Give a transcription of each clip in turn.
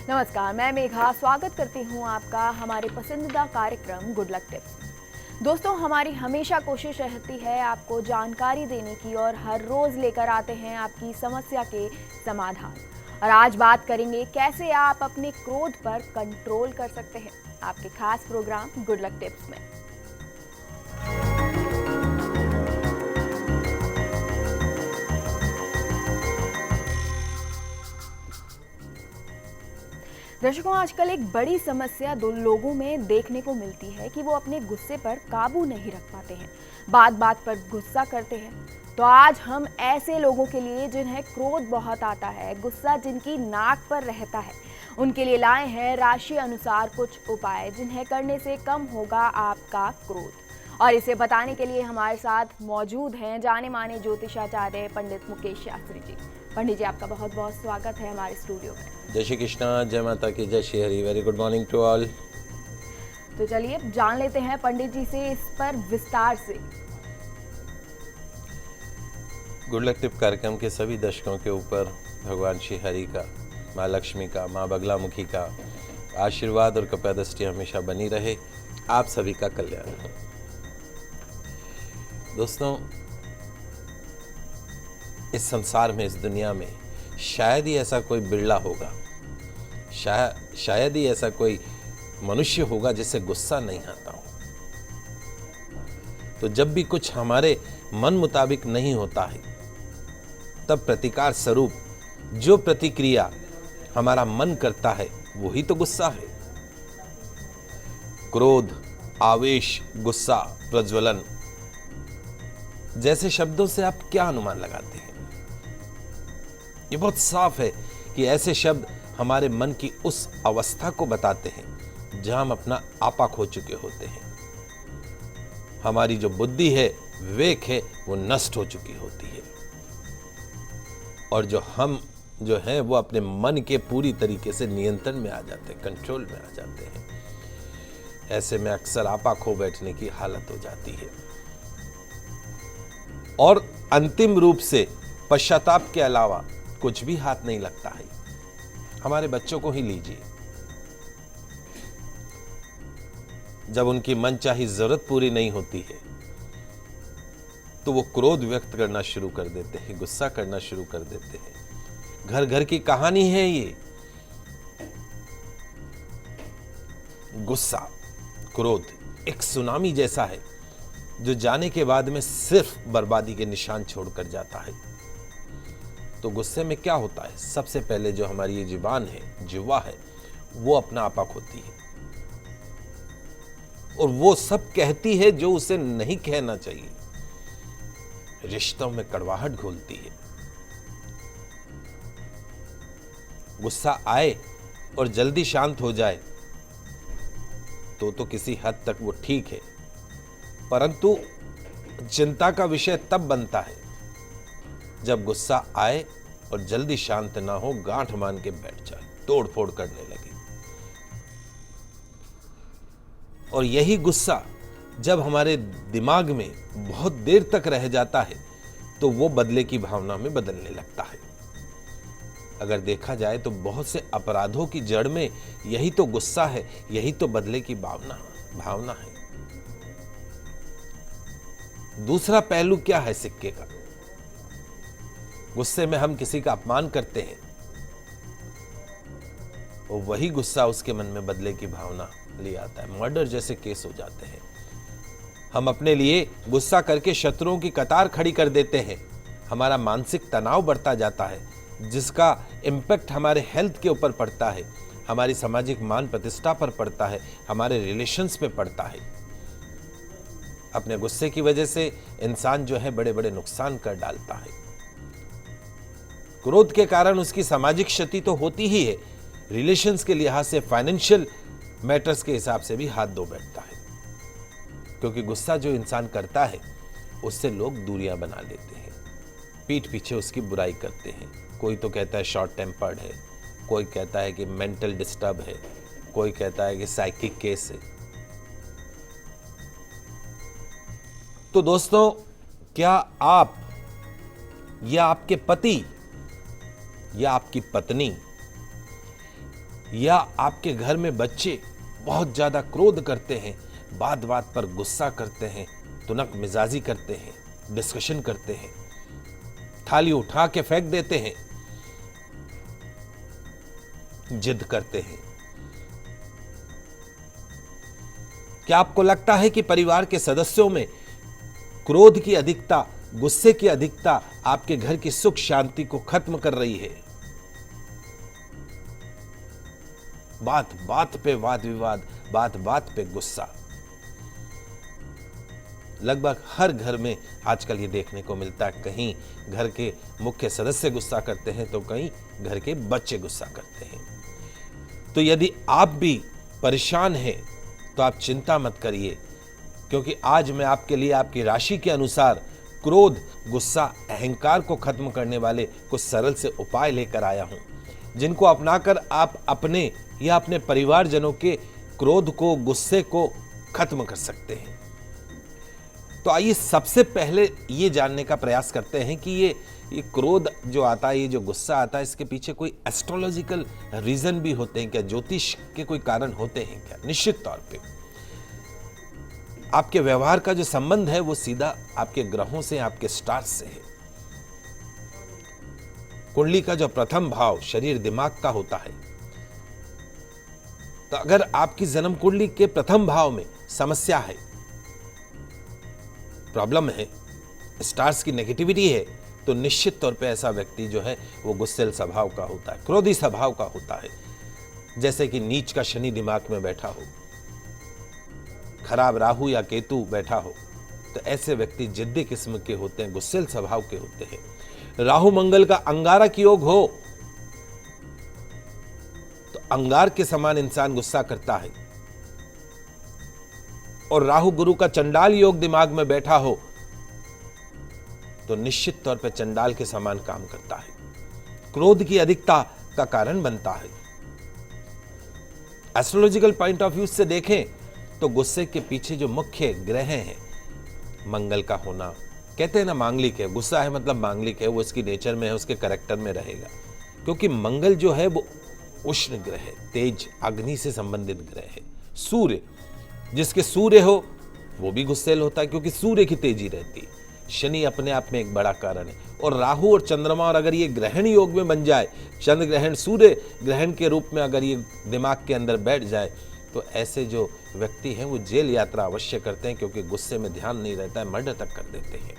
नमस्कार, मैं मेघा स्वागत करती हूँ आपका हमारे पसंदीदा कार्यक्रम गुड लक टिप्स में। दोस्तों, हमारी हमेशा कोशिश रहती है आपको जानकारी देने की और हर रोज लेकर आते हैं आपकी समस्या के समाधान। और आज बात करेंगे कैसे आप अपने क्रोध पर कंट्रोल कर सकते हैं, आपके खास प्रोग्राम गुड लक टिप्स में। दर्शकों, आजकल एक बड़ी समस्या दो लोगों में देखने को मिलती है कि वो अपने गुस्से पर काबू नहीं रख पाते हैं, बात बात पर गुस्सा करते हैं। तो आज हम ऐसे लोगों के लिए जिन्हें क्रोध बहुत आता है, गुस्सा जिनकी नाक पर रहता है, उनके लिए लाए हैं राशि अनुसार कुछ उपाय जिन्हें करने से कम होगा आपका क्रोध। और इसे बताने के लिए हमारे साथ मौजूद हैं जाने माने ज्योतिषाचार्य पंडित मुकेश शास्त्री जी। पंडित जी, आपका बहुत बहुत स्वागत है हमारे स्टूडियो में। जय श्री कृष्णा, जय माता की, जय Shri Hari. Very good morning to all. तो चलिए जान लेते हैं पंडित जी से इस पर विस्तार से। गुड लक टिप कार्यक्रम के सभी दर्शकों के ऊपर भगवान श्री हरि का, माँ लक्ष्मी का, माँ बगलामुखी का आशीर्वाद और कृपा दृष्टि हमेशा बनी रहे। आप सभी का कल्याण हो। दोस्तों, इस संसार में, इस दुनिया में शायद ही ऐसा कोई बिरला होगा, शायद ही ऐसा कोई मनुष्य होगा जिसे गुस्सा नहीं आता हो। तो जब भी कुछ हमारे मन मुताबिक नहीं होता है, तब प्रतिकार स्वरूप जो प्रतिक्रिया हमारा मन करता है वही तो गुस्सा है। क्रोध, आवेश, गुस्सा, प्रज्वलन जैसे शब्दों से आप क्या अनुमान लगाते हैं? ये बहुत साफ है कि ऐसे शब्द हमारे मन की उस अवस्था को बताते हैं जहां हम अपना आपा खो चुके होते हैं। हमारी जो बुद्धि है, विवेक है, वो नष्ट हो चुकी होती है। और हम जो हैं वो अपने मन के पूरी तरीके से नियंत्रण में आ जाते हैं, कंट्रोल में आ जाते हैं। ऐसे में अक्सर आपा खो बैठने की हालत हो जाती है और अंतिम रूप से पश्चाताप के अलावा कुछ भी हाथ नहीं लगता है। हमारे बच्चों को ही लीजिए, जब उनकी मनचाही जरूरत पूरी नहीं होती है तो वो क्रोध व्यक्त करना शुरू कर देते हैं, गुस्सा करना शुरू कर देते हैं। घर घर की कहानी है ये। गुस्सा, क्रोध एक सुनामी जैसा है जो जाने के बाद में सिर्फ बर्बादी के निशान छोड़कर जाता है। तो गुस्से में क्या होता है? सबसे पहले जो हमारी ये जुबान है, जिह्वा है, वो अपना आपा खोती है और वो सब कहती है जो उसे नहीं कहना चाहिए। रिश्तों में कड़वाहट घोलती है। गुस्सा आए और जल्दी शांत हो जाए तो किसी हद तक वो ठीक है, परंतु चिंता का विषय तब बनता है जब गुस्सा आए और जल्दी शांत ना हो, गांठ मान के बैठ जाए, तोड़ फोड़ करने लगे। और यही गुस्सा जब हमारे दिमाग में बहुत देर तक रह जाता है तो वो बदले की भावना में बदलने लगता है। अगर देखा जाए तो बहुत से अपराधों की जड़ में यही तो गुस्सा है, यही तो बदले की भावना है। दूसरा पहलू क्या है सिक्के का? गुस्से में हम किसी का अपमान करते हैं और वही गुस्सा उसके मन में बदले की भावना ले आता है। मर्डर जैसे केस हो जाते हैं। हम अपने लिए गुस्सा करके शत्रुओं की कतार खड़ी कर देते हैं। हमारा मानसिक तनाव बढ़ता जाता है, जिसका इम्पैक्ट हमारे हेल्थ के ऊपर पड़ता है, हमारी सामाजिक मान प्रतिष्ठा पर पड़ता है, हमारे रिलेशंस पे पड़ता है। अपने गुस्से की वजह से इंसान जो है बड़े बड़े नुकसान कर डालता है। क्रोध के कारण उसकी सामाजिक क्षति तो होती ही है, रिलेशंस के लिहाज से, फाइनेंशियल मैटर्स के हिसाब से भी हाथ धो बैठता है। क्योंकि गुस्सा जो इंसान करता है उससे लोग दूरियां बना लेते हैं, पीठ पीछे उसकी बुराई करते हैं। कोई तो कहता है शॉर्ट टेम्पर्ड है, कोई कहता है कि मेंटल डिस्टर्ब है, कोई कहता है कि साइकिक केस है। तो दोस्तों, क्या आप या आपके पति या आपकी पत्नी या आपके घर में बच्चे बहुत ज्यादा क्रोध करते हैं, बात बात पर गुस्सा करते हैं, तुनक मिजाजी करते हैं, डिस्कशन करते हैं, थाली उठा के फेंक देते हैं, जिद करते हैं। क्या आपको लगता है कि परिवार के सदस्यों में क्रोध की अधिकता, गुस्से की अधिकता आपके घर की सुख शांति को खत्म कर रही है? बात बात पे वाद विवाद, बात बात पे गुस्सा। लगभग हर घर में आजकल ये देखने को मिलता है। कहीं घर के मुख्य सदस्य गुस्सा करते हैं तो कहीं घर के बच्चे गुस्सा करते हैं। तो यदि आप भी परेशान हैं तो आप चिंता मत करिए, क्योंकि आज मैं आपके लिए आपकी राशि के अनुसार क्रोध, गुस्सा, अहंकार को खत्म करने वाले कुछ सरल से उपाय लेकर आया हूं, जिनको अपनाकर आप अपने या अपने परिवारजनों के क्रोध को, गुस्से को खत्म कर सकते हैं। तो आइए सबसे पहले ये जानने का प्रयास करते हैं कि ये क्रोध जो आता है, ये जो गुस्सा आता है, इसके पीछे कोई एस्ट्रोलॉजिकल रीजन भी होते हैं क्या? ज्योतिष के कोई कारण होते हैं क्या? निश्चित तौर पे आपके व्यवहार का जो संबंध है वो सीधा आपके ग्रहों से, आपके स्टार्स से है। कुंडली का जो प्रथम भाव शरीर दिमाग का होता है, तो अगर आपकी जन्म कुंडली के प्रथम भाव में समस्या है, प्रॉब्लम है, स्टार्स की नेगेटिविटी है, तो निश्चित तौर पे ऐसा व्यक्ति जो है वो गुस्सेल स्वभाव का होता है, क्रोधी स्वभाव का होता है। जैसे कि नीच का शनि दिमाग में बैठा हो, खराब राहु या केतु बैठा हो, तो ऐसे व्यक्ति जिद्दी किस्म के होते हैं, गुस्सेल स्वभाव के होते हैं। राहु मंगल का अंगारक योग हो तो अंगार के समान इंसान गुस्सा करता है, और राहु गुरु का चंडाल योग दिमाग में बैठा हो तो निश्चित तौर पर चंडाल के समान काम करता है, क्रोध की अधिकता का कारण बनता है। एस्ट्रोलॉजिकल पॉइंट ऑफ व्यू से देखें तो गुस्से के पीछे जो मुख्य ग्रह हैं, मंगल का होना, कहते हैं ना मांगलिक है, गुस्सा है मतलब मांगलिक है, वो इसकी नेचर में है, उसके कैरेक्टर में रहेगा, क्योंकि मंगल जो है वो उष्ण ग्रह है, तेज अग्नि से संबंधित ग्रह है। सूर्य, जिसके सूर्य हो वो भी गुस्सेल होता है, क्योंकि सूर्य की तेजी रहती है। शनि अपने आप में एक बड़ा कारण है, और राहु और चंद्रमा, और अगर ये ग्रहण योग में बन जाए, चंद्र ग्रहण सूर्य ग्रहण के रूप में अगर ये दिमाग के अंदर बैठ जाए, तो ऐसे जो व्यक्ति हैं वो जेल यात्रा अवश्य करते हैं, क्योंकि गुस्से में ध्यान नहीं रहता है, मर्डर तक कर देते हैं।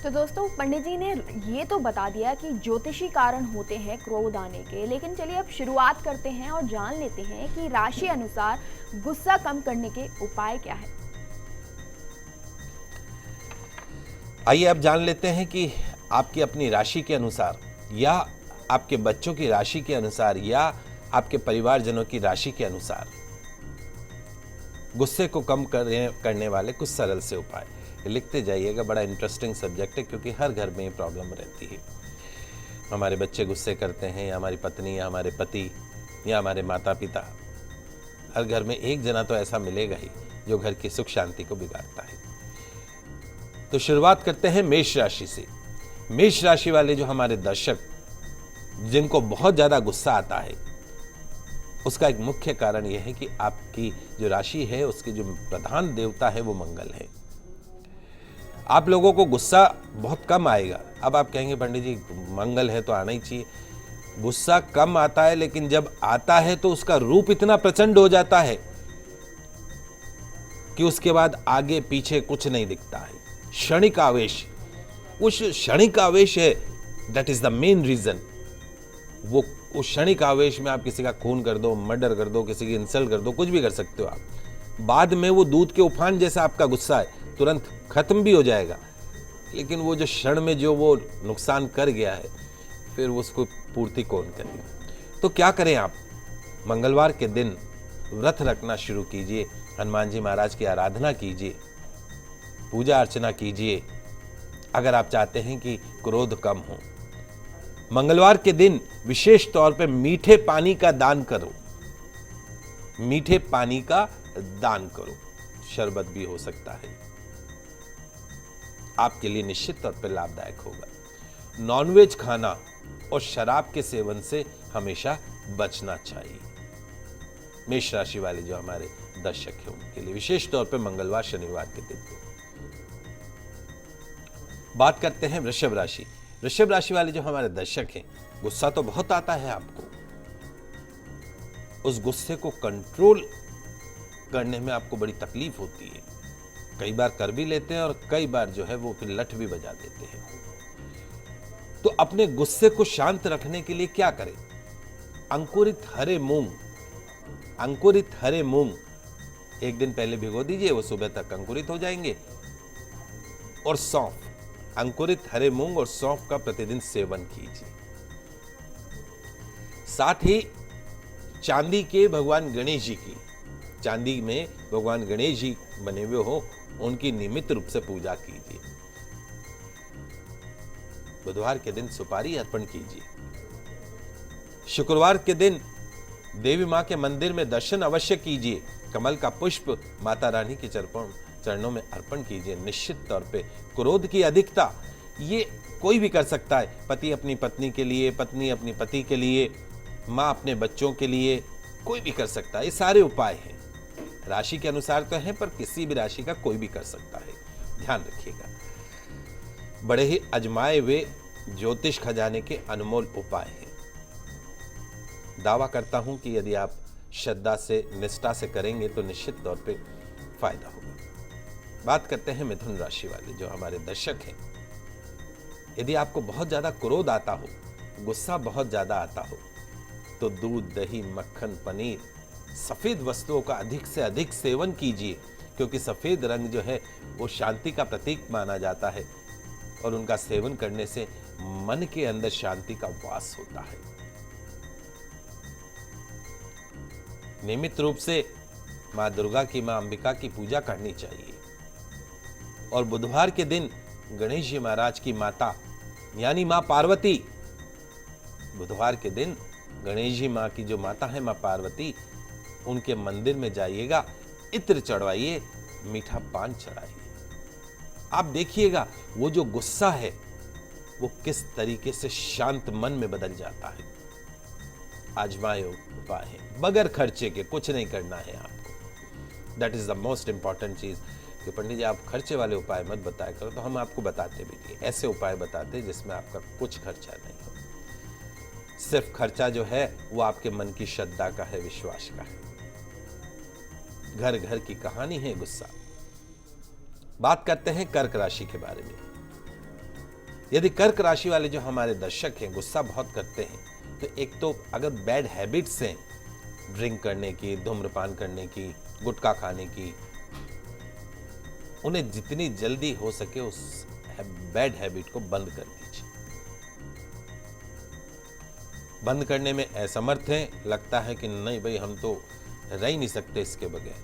तो दोस्तों, पंडित जी ने ये तो बता दिया कि ज्योतिषी कारण होते हैं क्रोध आने के, लेकिन चलिए अब शुरुआत करते हैं और जान लेते हैं कि राशि अनुसार गुस्सा कम करने के उपाय क्या है। आइए अब जान लेते हैं कि आपकी अपनी राशि के अनुसार, या आपके बच्चों की राशि के अनुसार, या आपके परिवारजनों की राशि के अनुसार गुस्से को कम करने वाले कुछ सरल से उपाय। लिखते जाइएगा, बड़ा इंटरेस्टिंग सब्जेक्ट है, क्योंकि हर घर में ये प्रॉब्लम रहती है। हमारे बच्चे गुस्से करते हैं, या हमारी पत्नी, या हमारे पति, या हमारे माता पिता, हर घर में एक जना तो ऐसा मिलेगा ही जो घर की सुख शांति को बिगाड़ता है। तो शुरुआत करते हैं मेष राशि से। मेष राशि वाले जो हमारे दर्शक, जिनको बहुत ज्यादा गुस्सा आता है, उसका एक मुख्य कारण यह है कि आपकी जो राशि है उसकी जो प्रधान देवता है वो मंगल है। आप लोगों को गुस्सा बहुत कम आएगा। अब आप कहेंगे पंडित जी मंगल है तो आना ही चाहिए। गुस्सा कम आता है, लेकिन जब आता है तो उसका रूप इतना प्रचंड हो जाता है कि उसके बाद आगे पीछे कुछ नहीं दिखता है। क्षणिक आवेश, उस क्षणिक आवेश है, that is the main reason. वो उस क्षणिक आवेश में आप किसी का खून कर दो, मर्डर कर दो, किसी की इंसल्ट कर दो, कुछ भी कर सकते हो आप। बाद में वो दूध के उफान जैसा आपका गुस्सा है, तुरंत खत्म भी हो जाएगा, लेकिन वो जो क्षण में जो वो नुकसान कर गया है, फिर उसको पूर्ति कौन करेगा। तो क्या करें आप? मंगलवार के दिन व्रत रखना शुरू कीजिए, हनुमान जी महाराज की आराधना कीजिए, पूजा अर्चना कीजिए, अगर आप चाहते हैं कि क्रोध कम हो। मंगलवार के दिन विशेष तौर पे मीठे पानी का दान करो, मीठे पानी का दान करो, शरबत भी हो सकता है, आपके लिए निश्चित तौर पे लाभदायक होगा। नॉनवेज खाना और शराब के सेवन से हमेशा बचना चाहिए। मेष राशि वाले जो हमारे दर्शक हैं उनके लिए विशेष तौर पे मंगलवार शनिवार के दिन। बात करते हैं वृषभ राशि। वृषभ राशि वाले जो हमारे दर्शक हैं, गुस्सा तो बहुत आता है आपको, उस गुस्से को कंट्रोल करने में आपको बड़ी तकलीफ होती है। कई बार कर भी लेते हैं और कई बार जो है वो फिर लठ भी बजा देते हैं। तो अपने गुस्से को शांत रखने के लिए क्या करें? अंकुरित हरे मूंग एक दिन पहले भिगो दीजिए, वो सुबह तक अंकुरित हो जाएंगे। और सौंफ, अंकुरित हरे मूंग और सौंफ का प्रतिदिन सेवन कीजिए। साथ ही चांदी के भगवान गणेश जी की, चांदी में भगवान गणेश जी बने हुए हो, उनकी नियमित रूप से पूजा कीजिए। बुधवार के दिन सुपारी अर्पण कीजिए। शुक्रवार के दिन देवी मां के मंदिर में दर्शन अवश्य कीजिए। कमल का पुष्प माता रानी के चरणों में अर्पण कीजिए। निश्चित तौर पे क्रोध की अधिकता ये कोई भी कर सकता है। पति अपनी पत्नी के लिए, पत्नी अपनी पति के लिए, मां अपने बच्चों के लिए, कोई भी कर सकता है। ये सारे उपाय हैं, राशि के अनुसार तो है, पर किसी भी राशि का कोई भी कर सकता है, ध्यान रखिएगा। बड़े ही अजमाए हुए ज्योतिष खजाने के अनमोल उपाय हैं। दावा करता हूं कि यदि आप श्रद्धा से, निष्ठा से करेंगे तो निश्चित तौर पे फायदा होगा। बात करते हैं मिथुन राशि वाले जो हमारे दर्शक हैं। यदि आपको बहुत ज्यादा क्रोध आता हो, गुस्सा बहुत ज्यादा आता हो, तो दूध, दही, मक्खन, पनीर, सफेद वस्तुओं का अधिक से अधिक सेवन कीजिए, क्योंकि सफेद रंग जो है वो शांति का प्रतीक माना जाता है और उनका सेवन करने से मन के अंदर शांति का वास होता है। नियमित रूप से मां दुर्गा की, मां अंबिका की पूजा करनी चाहिए। और बुधवार के दिन गणेश जी महाराज की माता यानी मां पार्वती, बुधवार के दिन गणेश जी मां की जो माता है मां पार्वती, उनके मंदिर में जाइएगा, इत्र चढ़वाइए, मीठा पान चढ़ाइए। आप देखिएगा वो जो गुस्सा है वो किस तरीके से शांत मन में बदल जाता है। आजमाए उपाय है, बगैर खर्चे के, कुछ नहीं करना है आपको। That is the most important चीज कि पंडित जी आप खर्चे वाले उपाय मत बताया करो, तो हम आपको बताते भी नहीं, ऐसे उपाय बताते हैं जिसमें आपका कुछ खर्चा नहीं हो। सिर्फ खर्चा जो है वो आपके मन की श्रद्धा का है, विश्वास का है। घर घर की कहानी है गुस्सा। बात करते हैं कर्क राशि के बारे में। यदि कर्क राशि वाले जो हमारे दर्शक हैं गुस्सा बहुत करते हैं, तो एक तो अगर बैड हैबिट्स हैं, ड्रिंक करने की, धूम्रपान करने की, गुटखा खाने की, उन्हें जितनी जल्दी हो सके उस बैड हैबिट को बंद कर दीजिए। बंद करने में असमर्थ हैं, लगता है कि नहीं भाई हम तो रह ही नहीं सकते इसके बगैर,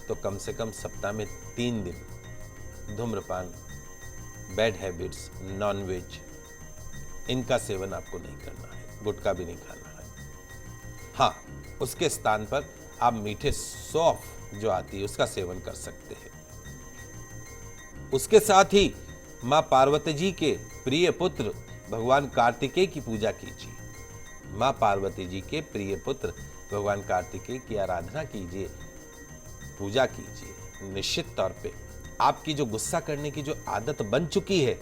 तो कम से कम सप्ताह में 3 दिन धूम्रपान, बैड हैबिट्स, नॉनवेज, इनका सेवन आपको नहीं करना है, गुटखा भी नहीं खाना है। हाँ, उसके स्थान पर आप मीठे सौंफ जो आती है उसका सेवन कर सकते हैं। उसके साथ ही मां पार्वती जी के प्रिय पुत्र भगवान कार्तिकेय की पूजा कीजिए। मां पार्वती जी के प्रिय पुत्र भगवान कार्तिकेय की आराधना कीजिए, पूजा कीजिए। निश्चित तौर पे आपकी जो गुस्सा करने की जो आदत बन चुकी है,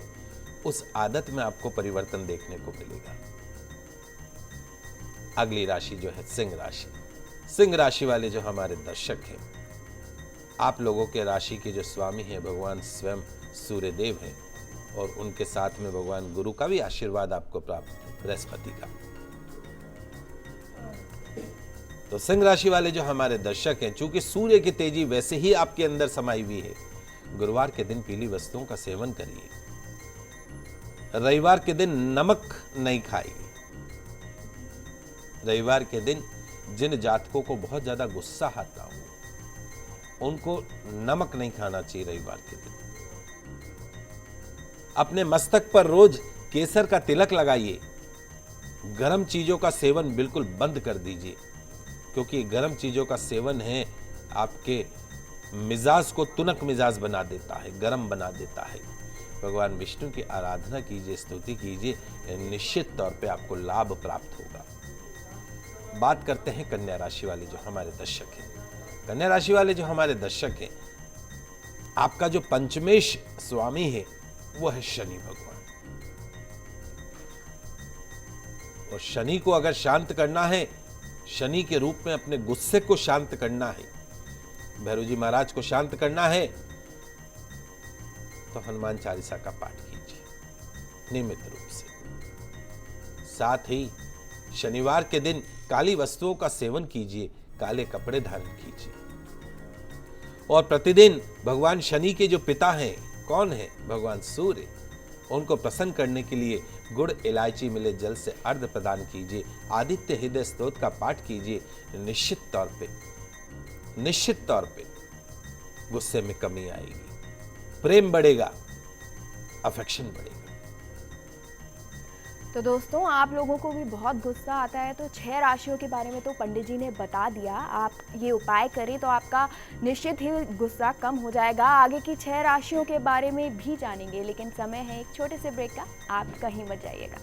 उस आदत में आपको परिवर्तन देखने को मिलेगा। अगली राशि जो है सिंह राशि। सिंह राशि वाले जो हमारे दर्शक हैं, आप लोगों के राशि के जो स्वामी हैं भगवान स्वयं सूर्यदेव हैं, और उनके साथ में भगवान गुरु का भी आशीर्वाद आपको प्राप्त, बृहस्पति का। तो सिंह राशि वाले जो हमारे दर्शक हैं, चूंकि सूर्य की तेजी वैसे ही आपके अंदर समाई हुई है, गुरुवार के दिन पीली वस्तुओं का सेवन करिए। रविवार के दिन नमक नहीं खाइए। रविवार के दिन जिन जातकों को बहुत ज्यादा गुस्सा आता हो, उनको नमक नहीं खाना चाहिए रविवार के दिन। अपने मस्तक पर रोज केसर का तिलक लगाइए। गर्म चीजों का सेवन बिल्कुल बंद कर दीजिए, क्योंकि गर्म चीजों का सेवन है आपके मिजाज को तुनक मिजाज बना देता है, गर्म बना देता है। भगवान विष्णु की आराधना कीजिए, स्तुति कीजिए, निश्चित तौर पे आपको लाभ प्राप्त होगा। बात करते हैं कन्या राशि वाले जो हमारे दर्शक हैं। कन्या राशि वाले जो हमारे दर्शक हैं, आपका जो पंचमेश स्वामी है वो है शनि भगवान। और शनि को अगर शांत करना है, शनि के रूप में अपने गुस्से को शांत करना है, भैरव जी महाराज को शांत करना है, तो हनुमान चालीसा का पाठ कीजिए नियमित रूप से। साथ ही शनिवार के दिन काली वस्तुओं का सेवन कीजिए, काले कपड़े धारण कीजिए। और प्रतिदिन भगवान शनि के जो पिता हैं, कौन है? भगवान सूर्य। उनको प्रसन्न करने के लिए गुड़ इलायची मिले जल से अर्घ्य प्रदान कीजिए, आदित्य हृदय स्तोत्र का पाठ कीजिए। निश्चित तौर पे गुस्से में कमी आएगी, प्रेम बढ़ेगा, अफेक्शन बढ़ेगा। तो दोस्तों, आप लोगों को भी बहुत गुस्सा आता है तो 6 राशियों के बारे में तो पंडित जी ने बता दिया। आप ये उपाय करें तो आपका निश्चित ही गुस्सा कम हो जाएगा। आगे की 6 राशियों के बारे में भी जानेंगे, लेकिन समय है एक छोटे से ब्रेक का। आप कहीं मत जाइएगा।